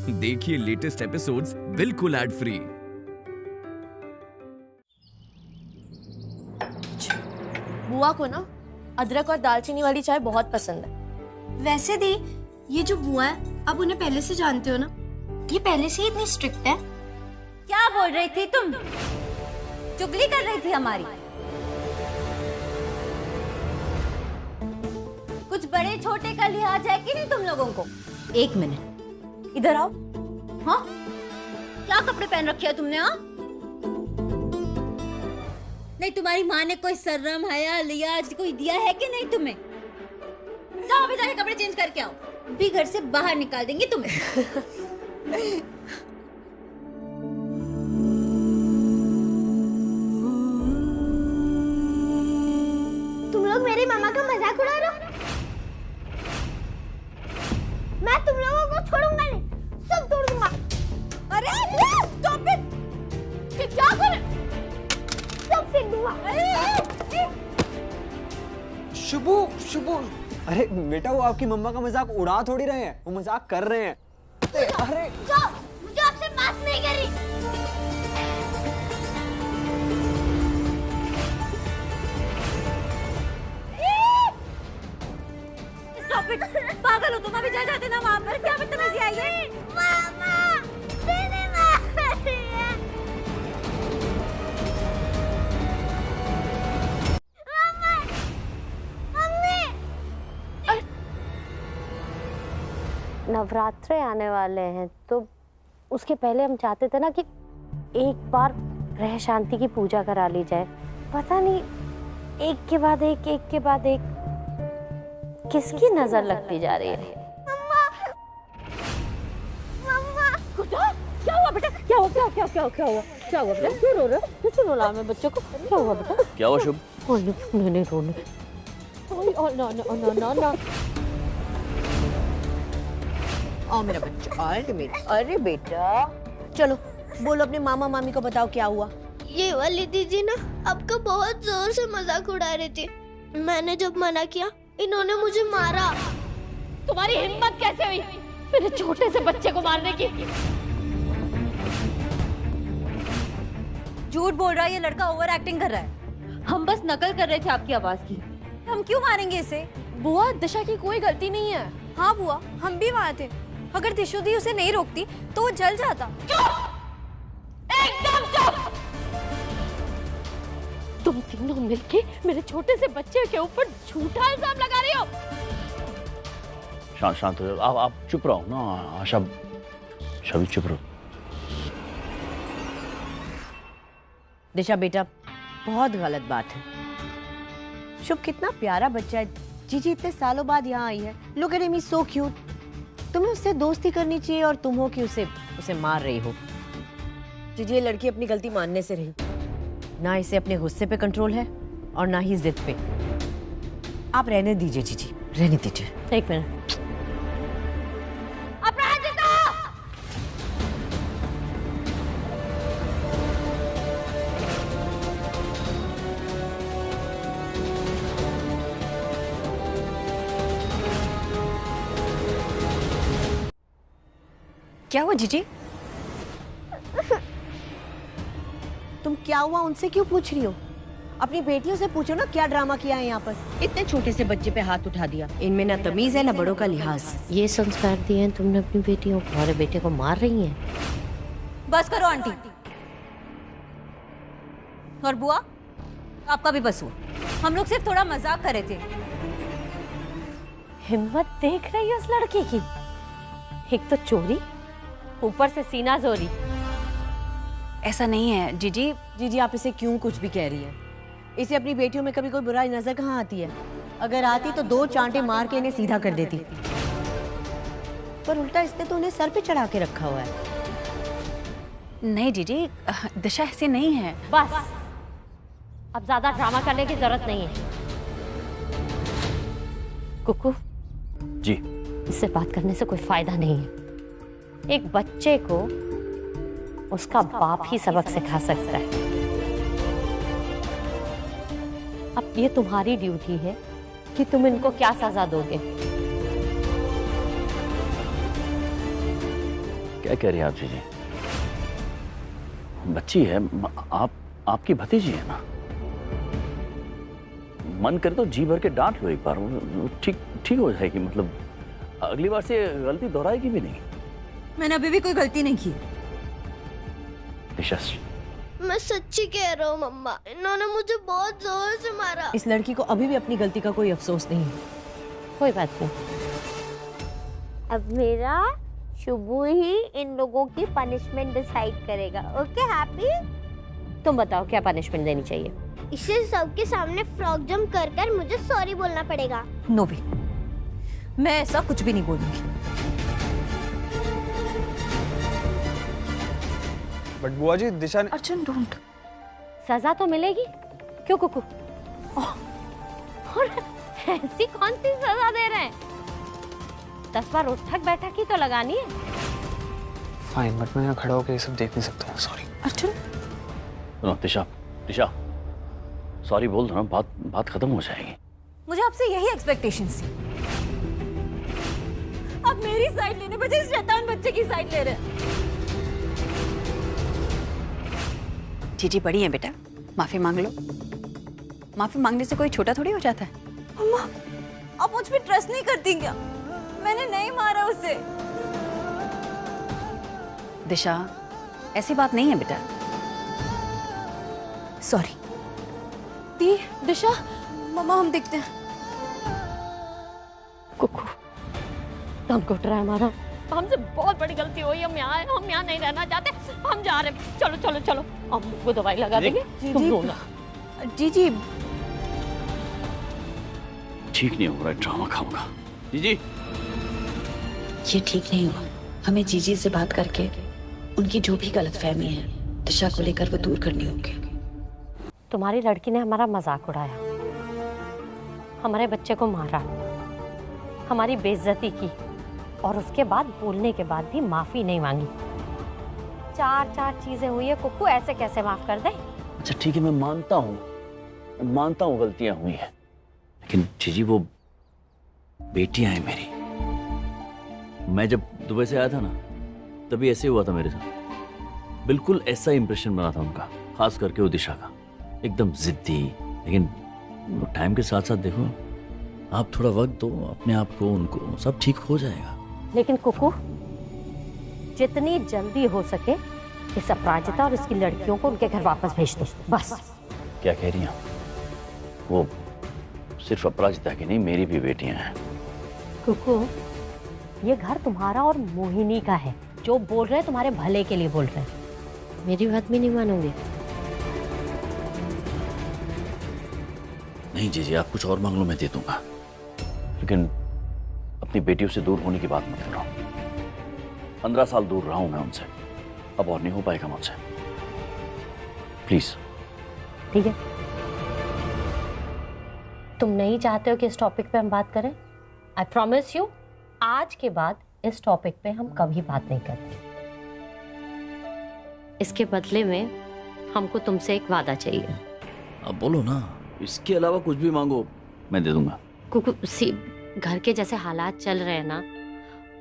देखिए latest episodes बिल्कुल ad free. बुआ को ना अदरक और दालचीनी वाली चाय बहुत पसंद है। वैसे दी, ये जो बुआ है आप उन्हें पहले से जानते हो ना? ये पहले से ही इतनी स्ट्रिक्ट है? क्या बोल रही थी तुम? चुगली कर रही थी हमारी? कुछ बड़े छोटे का लिहाज है कि नहीं तुम लोगों को? एक मिनट इधर आओ। हाँ, क्या कपड़े पहन रखे हैं तुमने? हाँ, नहीं तुम्हारी माँ ने कोई शर्म हया लिहाज कोई दिया है कि नहीं तुम्हें? जाओ अभी जाके कपड़े चेंज करके आओ, भी घर से बाहर निकाल देंगे तुम्हें। तुम लोग मेरी मामा का मजाक उड़ा रहे हो? मैं तुम लोगों को छोड़ूंगा नहीं, सब तोड़ दूंगा। अरे स्टॉप इट! क्या कर रहे? सब फेंक दूंगा। शुभू, शुभू, अरे बेटा वो आपकी मम्मा का मजाक उड़ा थोड़ी रहे हैं, वो मजाक कर रहे हैं। अरे जाओ, मुझे आपसे बात नहीं करनी। Stop it! पागल हो तुम? अभी जा जाते ना वहाँ पर। क्या बदतमीजी आई है? मामा, दीदी मार रही है। मामा, मम्मी। नवरात्रे आने वाले हैं तो उसके पहले हम चाहते थे ना कि एक बार ग्रह शांति की पूजा करा ली जाए। पता नहीं एक के बाद एक किसकी नजर लगती जा रही है। क्या हुआ बेटा? क्या हुआ बेटा? क्यों रो रहे हो? क्यों रुला मैं बच्चों को? क्या हुआ बेटा? क्या हुआ शुभ? नहीं रोने। ना। आओ मेरा बच्चा, अरे बेटा चलो बोलो, अपने मामा मामी को बताओ क्या हुआ। ये वाली दीदी ना आपका बहुत जोर से मजाक उड़ा रही थी। मैंने जब मना किया इन्होंने मुझे मारा। तुम्हारी हिम्मत कैसे हुई मेरे छोटे से बच्चे को मारने की? झूठ बोल रहा है ये लड़का, ओवर एक्टिंग कर रहा है। हम बस नकल कर रहे थे आपकी आवाज की। हम क्यों मारेंगे इसे? बुआ, दिशा की कोई गलती नहीं है। हाँ बुआ, हम भी वहाँ थे। अगर दिशु दी उसे नहीं रोकती तो वो जल जाता। एकदम चुप! तुम तीनों मिलके मेरे छोटे से बच्चे के ऊपर झूठा इल्जाम लगा रही हो। शांत हो जाओ। आप चुप रहो ना आशा, शबी चुप रहो। दिशा बेटा बहुत गलत बात है। शुभ कितना प्यारा बच्चा है। जीजी इतने सालों बाद यहाँ आई है। Look at him, he is so cute. तुम्हें उससे दोस्ती करनी चाहिए और तुम हो कि उसे मार रही हो। जीजी ये लड़की अपनी गलती मानने से रही। ना इसे अपने गुस्से पे कंट्रोल है और ना ही जिद पे। आप रहने दीजिए जीजी, रहने दीजिए। एक मिनट। क्या हुआ जीजी? तुम क्या हुआ उनसे क्यों पूछ रही हो? अपनी बेटियों से पूछो ना क्या ड्रामा किया है यहाँ पर। इतने छोटे से बच्चे पे हाथ उठा दिया। इनमें ना तमीज है ना बड़ों का लिहाज। ये संस्कार दिए हैं तुमने अपनी बेटियों को, हमारे बेटे को मार रही हैं। बस करो आंटी। और बुआ, आपका भी बस हुआ। हम लोग सिर्फ थोड़ा मजाक कर रहे थे। हिम्मत देख रही है उस लड़की की? एक तो चोरी, ऊपर से सीना जोरी। ऐसा नहीं है जीजी। जीजी आप इसे क्यों कुछ भी कह रही है? इसे अपनी बेटियों में कभी कोई बुराई नजर कहाँ आती है? अगर आती तो 2 चांटे मार के इन्हें सीधा कर देती। पर उल्टा इसने तो उन्हें सर पे चढ़ा के रखा हुआ है। नहीं जीजी, दिशा ऐसी नहीं है। बस अब ज्यादा ड्रामा करने की जरूरत नहीं है। कुकू जी, इससे बात करने से कोई फायदा नहीं है। एक बच्चे को उसका बाप ही सबक सिखा सकता है। अब ये तुम्हारी ड्यूटी है कि तुम इनको क्या सजा दोगे। क्या कह रही हैं आप जीजी? बच्ची है, आपकी भतीजी है ना। मन करे तो जी भर के डांट लो एक बार, वो ठीक हो जाएगी। मतलब अगली बार से गलती दोहराएगी भी नहीं। मैंने अभी भी कोई गलती नहीं की। दिशा, मैं सच्ची कह रहा हूँ मम्मा, इन्होंने मुझे बहुत जोर से मारा। इस लड़की को अभी भी अपनी गलती का कोई अफसोस नहीं है। कोई बात नहीं, अब मेरा शुभू ही इन लोगों की पनिशमेंट डिसाइड करेगा। Okay happy? तुम बताओ क्या पनिशमेंट देनी चाहिए? इसे सबके सामने फ्रॉक जंप कर कर मुझे सॉरी बोलना पड़ेगा। नो वे, मैं ऐसा कुछ भी नहीं बोलूंगी। बट बुआ जी, दिशा ने... अर्जुन डोंट। सजा तो मिलेगी। क्यों कुकू? और ऐसी कौन सी सजा दे रहे हैं? 10 बार उठक बैठक ही तो लगानी है। फाइन, बट मैं यहाँ खड़ा होकर ये सब देख नहीं सकता। सॉरी। अर्जुन, सुनो दिशा, सॉरी बोल दो ना, बात खत्म हो जाएगी। मुझे आपसे यही एक्सपेक्टेशंस थी। आप मेरी साइड लेने बजाय शैतान बच्चे की साइड ले रहे हैं। जीजी बड़ी है बेटा, माफी मांग लो। माफी मांगने से कोई छोटा थोड़ी हो जाता है। अम्मा, आप मुझ पे ट्रस्ट नहीं करती क्या? मैंने नहीं मारा उसे। दिशा, ऐसी बात नहीं है बेटा। सॉरी। दी, दिशा, मम्मा हम देखते हैं। कुकू, तुम को ट्राई मारा, हमसे बहुत बड़ी गलती हुई। हम यहाँ नहीं रहना चाहते, हम जा रहे हैं। चलो चलो चलो, हमको दवाई लगा देंगे। तुम रोना। जीजी ठीक नहीं हो रहा है ड्रामा खाऊंगा। जीजी, ये ठीक नहीं हुआ। हमें जीजी से बात करके उनकी जो भी गलतफहमी है दिशा को लेकर वो दूर करनी होगी। तुम्हारी लड़की ने हमारा मजाक उड़ाया, हमारे बच्चे को मारा, हमारी बेइज्जती की, और उसके बाद बोलने के बाद भी माफी नहीं मांगी। चार चीजें हुई है कुकू, ऐसे कैसे माफ कर दे? अच्छा ठीक है, मैं मानता हूँ गलतियां हुई हैं, लेकिन जीजी वो बेटियां हैं मेरी। मैं जब दुबई से आया था ना, तभी ऐसे हुआ था मेरे साथ। बिल्कुल ऐसा इंप्रेशन बना था उनका, खास करके वो दिशा का, एकदम जिद्दी। लेकिन टाइम के साथ साथ देखो, आप थोड़ा वक्त दो अपने आप को, उनको, सब ठीक हो जाएगा। लेकिन कुकू, जितनी जल्दी हो सके इस अपराजिता और इसकी लड़कियों को उनके घर वापस भेज दो, बस। क्या कह रही हैं? वो सिर्फ अपराजिता की नहीं, मेरी भी बेटियां हैं। कुकू, ये घर तुम्हारा और मोहिनी का है। जो बोल रहे हैं तुम्हारे भले के लिए बोल रहे हैं। मेरी बात भी नहीं मानोगे? नहीं जीजी, आप कुछ और मांग लो, मैं दे दूंगा, लेकिन अपनी बेटियों से दूर होने की बात मत करो। 15 साल दूर रहा हूं मैं उनसे, अब और नहीं हो पाएगा मुझसे। प्लीज। ठीक है, तुम नहीं चाहते हो कि इस टॉपिक पे हम बात करें? आई प्रॉमिस यू, आज के बाद इस टॉपिक पे हम कभी बात नहीं करेंगे। इसके बदले में हमको तुमसे एक वादा चाहिए। अब बोलो ना, इसके अलावा कुछ भी मांगो मैं दे दूंगा। कुकू, घर के जैसे हालात चल रहे हैं ना,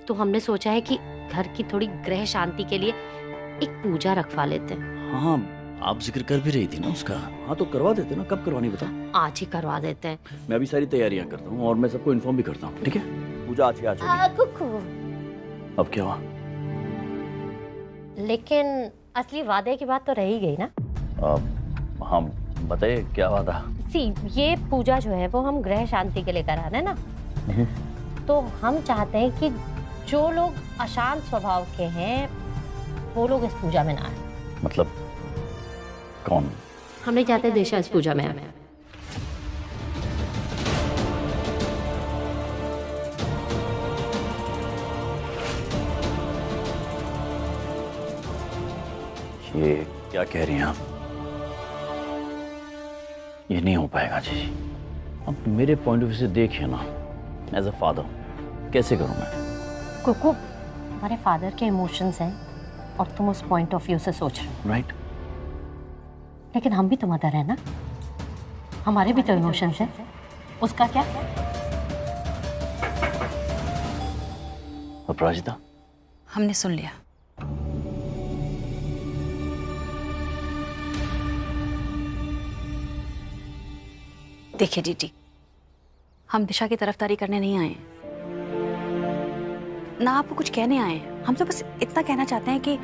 तो हमने सोचा है कि घर की थोड़ी ग्रह शांति के लिए एक पूजा रखवा लेते हैं। हाँ, आप जिक्र कर भी रही थी ना उसका। हाँ तो करवा देते ना, कब करवानी बता? आज ही करवा देते हैं। मैं अभी सारी तैयारियां करता हूँ और मैं सबको इन्फॉर्म भी करता हूँ, ठीक है? पूजा आज होगी। कुकू, अब क्या हुआ? लेकिन असली वादे की बात तो रह ही गई ना। हाँ बताइए, क्या वादा? ये पूजा जो है वो हम ग्रह शांति के लिए करा रहे हैं ना, तो हम चाहते हैं कि जो लोग अशांत स्वभाव के हैं वो लोग इस पूजा में ना आए। मतलब कौन? हम नहीं चाहते दिशा इस पूजा में आए। ये क्या कह रही हैं आप? ये नहीं हो पाएगा जी। अब मेरे पॉइंट ऑफ व्यू से देखिए ना, एज अ फादर कैसे करूं मैं? कुकू, हमारे फादर के इमोशंस हैं और तुम उस पॉइंट ऑफ व्यू से सोच रहे हो, राइट? लेकिन हम भी तो मदर है ना, हमारे भी तो इमोशंस हैं। उसका क्या? अपराजिता, हमने सुन लिया। देखिए जीजी, हम दिशा की तरफदारी करने नहीं आए हैं, ना आपको कुछ कहने आए हैं। हम तो बस इतना कहना चाहते हैं कि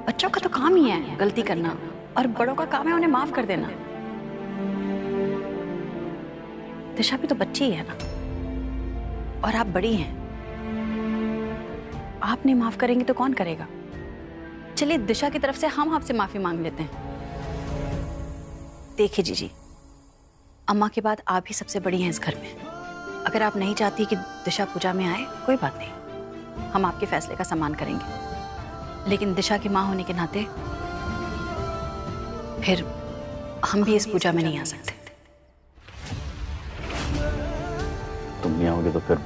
बच्चों का तो काम ही है गलती करना, और बड़ों का काम है उन्हें माफ कर देना। दिशा भी तो बच्ची ही है ना, और आप बड़ी हैं। आप नहीं माफ करेंगे तो कौन करेगा? चलिए दिशा की तरफ से हम आपसे माफी मांग लेते हैं। देखिए जीजी, अम्मा के बाद आप ही सबसे बड़ी हैं इस घर में। अगर आप नहीं चाहती कि दिशा पूजा में आए, कोई बात नहीं, हम आपके फैसले का सम्मान करेंगे। लेकिन दिशा की माँ होने के नाते फिर हम भी इस पूजा में नहीं आ सकते। तुम नहीं आओगे तो फिर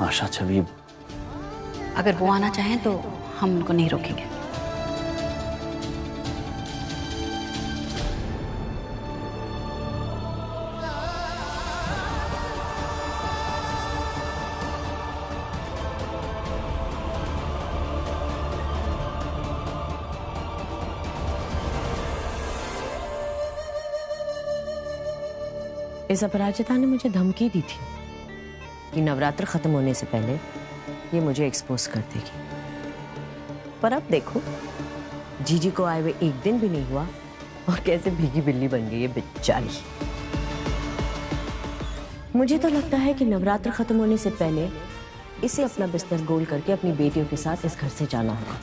आशा, छवि, अगर वो आना चाहें तो हम उनको नहीं रोकेंगे। इस अपराजिता ने मुझे धमकी दी थी कि नवरात्र खत्म होने से पहले ये मुझे एक्सपोज कर देगी। पर अब देखो, जीजी को आए हुए एक दिन भी नहीं हुआ और कैसे भीगी बिल्ली बन गई है बेचारी। मुझे तो लगता है कि नवरात्र खत्म होने से पहले इसे अपना बिस्तर गोल करके अपनी बेटियों के साथ इस घर से जाना होगा,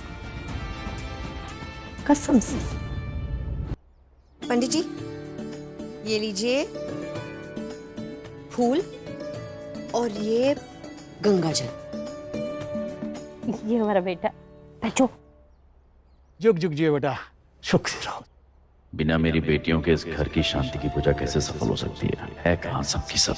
कसम से। पंडित जी, ये लीजिए फूल और ये गंगा जल। ये हमारा बेटा, बैठो। जुग जुग जिए बेटा, सुख से रहो। बिना मेरी बेटियों के इस घर की शांति की पूजा कैसे सफल हो सकती है कहाँ सबकी सब।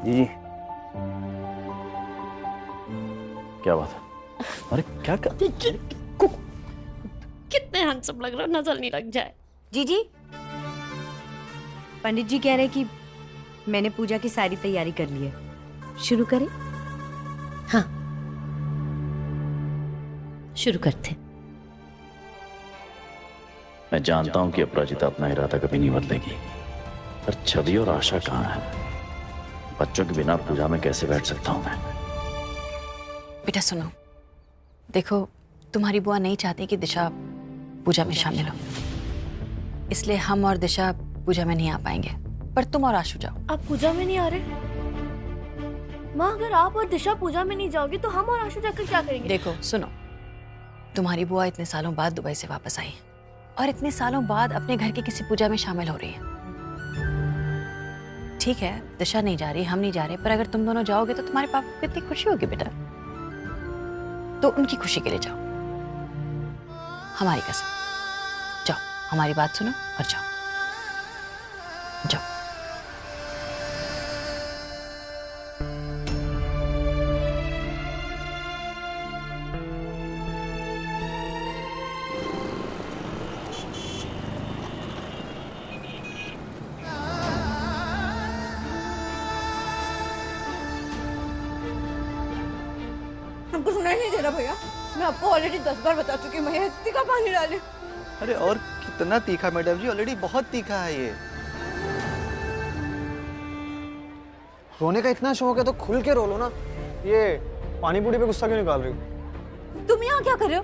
जी क्या बात है? अरे क्या कर... कितने हैंडसम लग रहे हो, नजर नहीं लग जाए। जीजी, पंडित जी कह रहे कि मैंने पूजा की सारी तैयारी कर ली है, शुरू करें? हाँ, शुरू करते। मैं जानता हूं कि अपराजिता अपना इरादा कभी नहीं बदलेगी, पर छवि और आशा कहाँ है? बच्चों के बिना पूजा में कैसे बैठ सकता हूं मैं? बेटा सुनो, देखो तुम्हारी बुआ नहीं चाहती कि दिशा पूजा में शामिल हो, इसलिए हम और दिशा पूजा में नहीं आ पाएंगे, पर तुम और आशु जाओ। आप पूजा में नहीं आ रहे? माँ, अगर आप और दिशा पूजा में नहीं जाओगे तो हम और आशु जाकर क्या करेंगे? देखो सुनो, तुम्हारी बुआ इतने सालों बाद दुबई से वापस आई है और इतने सालों बाद अपने घर की किसी पूजा में शामिल हो रही है। ठीक है, दिशा नहीं जा रही, हम नहीं जा रहे, पर अगर तुम दोनों जाओगे तो तुम्हारे पापा को कितनी खुशी होगी बेटा। तो उनकी खुशी के लिए जाओ, हमारी कसम। जाओ, हमारी बात सुनो और जाओ जाओ। हमको सुनाई नहीं दे रहा भैया, मैं आपको ऑलरेडी 10 बार बता चुकी हूँ, भैया इतनी का पानी डाले। अरे और कितना तीखा मैडम जी, ऑलरेडी बहुत तीखा है ये। रोने का इतना शौक है तो खुल के रो लो ना। ये पानी पूरी पे गुस्सा क्यों निकाल रही हो? तुम यहाँ क्या कर रहे हो?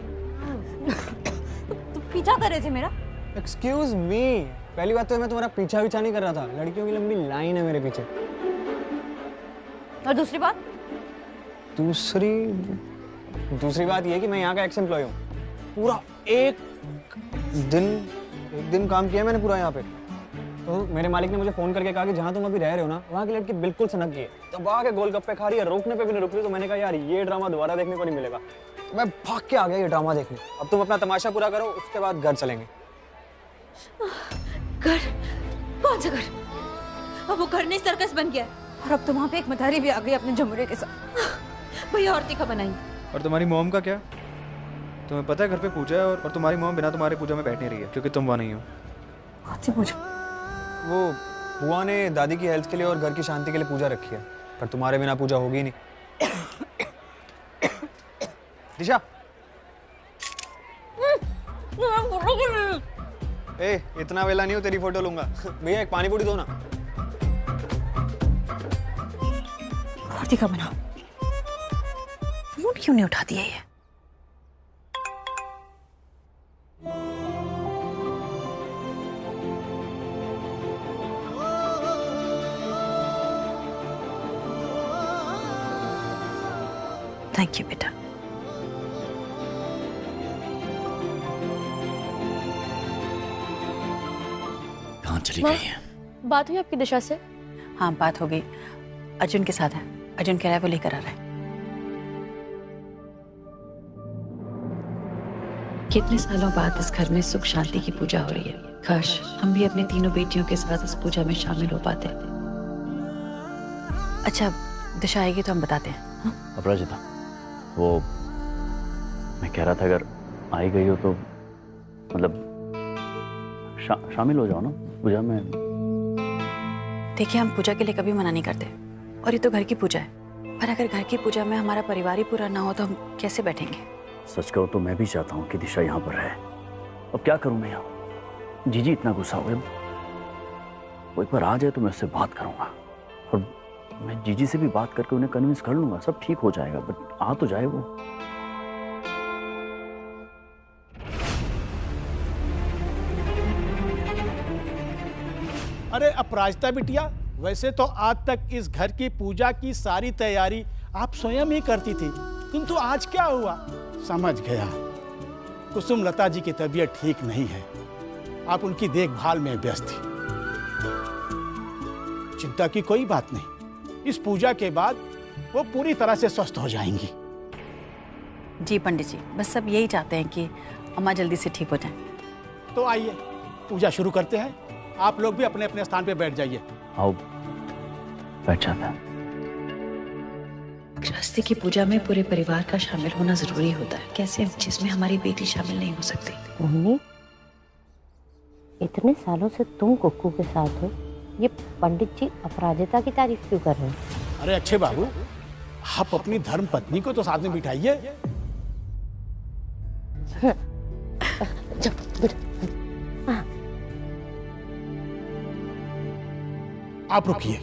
तुम पीछा कर रहे थे मेरा? एक्सक्यूज मी, पहली बात तो मैं तुम्हारा पीछा विछा नहीं कर रहा था, लड़कियों की लंबी लाइन है मेरे पीछे। और दूसरी बात? दूसरी बात ये कि मैं यहाँ का एक्स एम्प्लॉय हूँ। पूरा एक दिन काम किया मैंने पूरा यहाँ पे। तो मेरे मालिक ने मुझे फोन करके कहा कि जहाँ तुम अभी रह रहे हो ना, वहाँ की लड़की बिल्कुल सनक गई है, दबा के गोलगप्पे खा रही है, रोकने पे भी नहीं रुक रही। तो मैंने कहा यार ये ड्रामा दोबारा देखने को नहीं मिलेगा, तो मैं भाग के आ गया ये ड्रामा देखने। अब तुम अपना तमाशा पूरा करो, उसके बाद घर चलेंगे। घर? कौन सा घर? अब वो घर नहीं सर्कस बन गया है, और अब तो वहाँ पे एक मदारी भी आ गई अपने जमुरे के साथ। भैया और तीखा बनाई। और तुम्हारी मॉम का क्या? तुम्हें पता है घर पे पूजा है और तुम्हारी मॉम बिना तुम्हारे पूजा में बैठ नहीं रही है क्योंकि तुम वहाँ नहीं हो। कौन सी पूजा? वो बुआ ने दादी की हेल्थ के लिए और घर की शांति के लिए पूजा रखी है, पर तुम्हारे बिना पूजा होगी नहीं। दिशा, ए, इतना वेला नहीं हो, तेरी फोटो लूंगा। भैया एक पानी पूरी दो ना। आरती का बनाओ। फोन क्यों नहीं उठा दिया ये? थैंक यू बेटा। कहाँ चली गई है? बात हुई आपकी दिशा से? हाँ, बात हो गई। अर्जुन के साथ है। अर्जुन कह रहा है वो लेकर आ रहा है। कितने सालों बाद इस घर में सुख शांति की पूजा हो रही है। काश हम भी अपनी तीनों बेटियों के साथ इस पूजा में शामिल हो पाते। अच्छा, दिशा आएगी तो हम बताते हैं। हाँ? अपराजिता, वो मैं कह रहा था अगर आई गई हो तो मतलब शामिल हो जाओ ना पूजा में। देखिए, हम पूजा के लिए कभी मना नहीं करते और ये तो घर की पूजा है। पर अगर घर की पूजा में हमारा परिवार ही पूरा ना हो तो हम कैसे बैठेंगे? सच कहो तो मैं भी चाहता हूँ कि दिशा यहाँ पर रहे। अब क्या करूँ मैं यहाँ? जीजी इतना गुस्सा हुए, वो एक बार आ जाए तो मैं उससे बात करूँगा और मैं जीजी से भी बात करके उन्हें कन्विंस कर लूँगा। सब ठीक हो जाएगा, बट आ तो जाए वो। अरे अपराजिता बिटिया, वैसे तो आज तक इस घर की पूजा की सारी तैयारी आप स्वयं ही करती थी, किंतु आज क्या हुआ? समझ गया, कुसुम लता जी की तबीयत ठीक नहीं है, आप उनकी देखभाल में व्यस्त थी। चिंता की कोई बात नहीं, इस पूजा के बाद वो पूरी तरह से स्वस्थ हो जाएंगी। जी पंडित जी, बस सब यही चाहते हैं कि अम्मा जल्दी से ठीक हो जाएं। तो आइए पूजा शुरू करते हैं। आप लोग भी अपने अपने स्थान पे बैठ जाइए। आओ, बैठ जाता है। गृहस्थी की पूजा में पूरे परिवार का शामिल होना जरूरी होता है। कैसे जिसमें हमारी बेटी शामिल नहीं हो सकती? मोहिनी, इतने सालों से तुम कुक्कू के साथ हो, ये पंडित जी अपराजिता की तारीफ क्यों कर रहे हैं? अरे अच्छे बाबू, आप अपनी धर्म पत्नी को तो साथ में बिठाइए। आप रुकिए।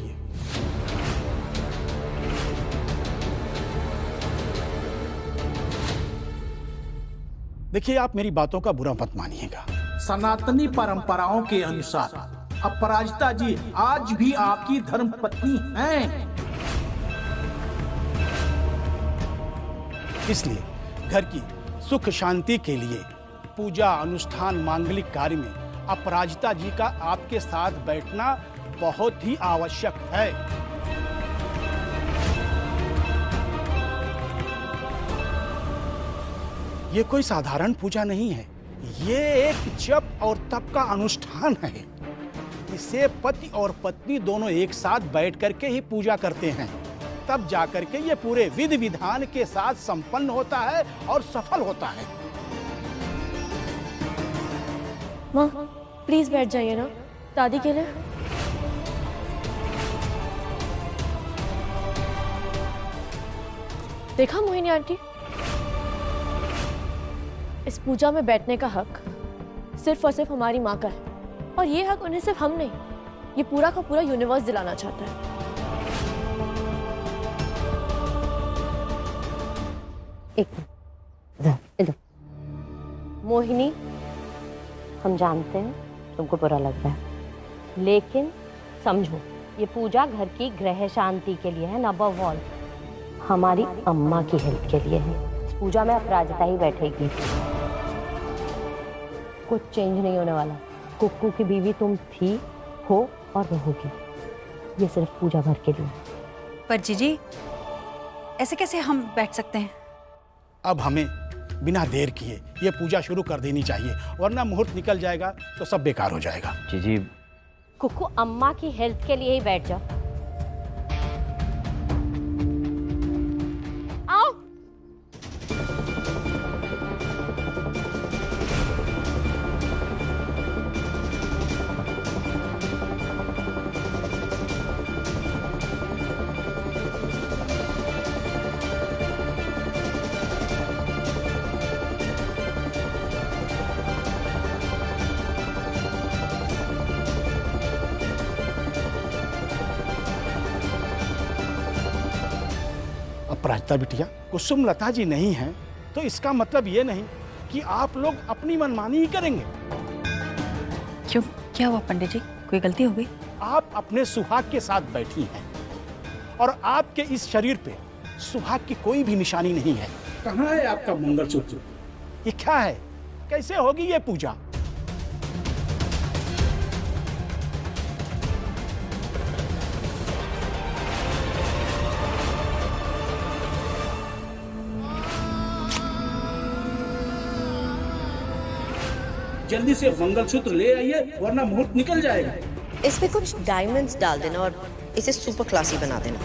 देखिए, आप मेरी बातों का बुरा मत मानिएगा। सनातनी परंपराओं के अनुसार अपराजिता जी आज भी आपकी धर्म पत्नी हैं। इसलिए घर की सुख शांति के लिए पूजा अनुष्ठान मांगलिक कार्य में अपराजिता जी का आपके साथ बैठना बहुत ही आवश्यक है। ये कोई साधारण पूजा नहीं है, ये एक जप और तप का अनुष्ठान है। इसे पति और पत्नी दोनों एक साथ बैठ करके ही पूजा करते हैं, तब जाकर के ये पूरे विधि विधान के साथ संपन्न होता है और सफल होता है। माँ प्लीज बैठ जाइए ना, दादी के लिए। देखा मोहिनी आंटी, इस पूजा में बैठने का हक सिर्फ और सिर्फ हमारी माँ का है, और ये हक उन्हें सिर्फ हम नहीं, ये पूरा का पूरा यूनिवर्स दिलाना चाहता है। एक इधर। मोहिनी, हम जानते हैं तुमको बुरा लग रहा है, लेकिन समझो ये पूजा घर की ग्रह शांति के लिए है, न अबव ऑल हमारी अम्मा की हेल्प के लिए है। इस पूजा में अपराजिता ही बैठेगी, कुछ चेंज नहीं होने वाला। कुक्कू की बीवी तुम थी, हो और रहोगी, ये सिर्फ पूजा भर के लिए। पर जीजी, ऐसे कैसे हम बैठ सकते हैं? अब हमें बिना देर किए ये पूजा शुरू कर देनी चाहिए, वरना मुहूर्त निकल जाएगा तो सब बेकार हो जाएगा। जीजी, कुक्कू अम्मा की हेल्प के लिए ही बैठ जाओ। आओ। अपराजिता बिटिया, कुसुम लता जी नहीं हैं तो इसका मतलब ये नहीं कि आप लोग अपनी मनमानी ही करेंगे। क्यों, क्या हुआ पंडित जी, कोई गलती हो गई? आप अपने सुहाग के साथ बैठी हैं और आपके इस शरीर पे सुहाग की कोई भी निशानी नहीं है। कहाँ है आपका मंगलसूत्र? ये क्या है? कैसे होगी ये पूजा? जल्दी से मंगलसूत्र ले आइए वरना मुहूर्त निकल जाएगा। इसमें कुछ डायमंड्स डाल देना और इसे सुपर क्लासी बना देना।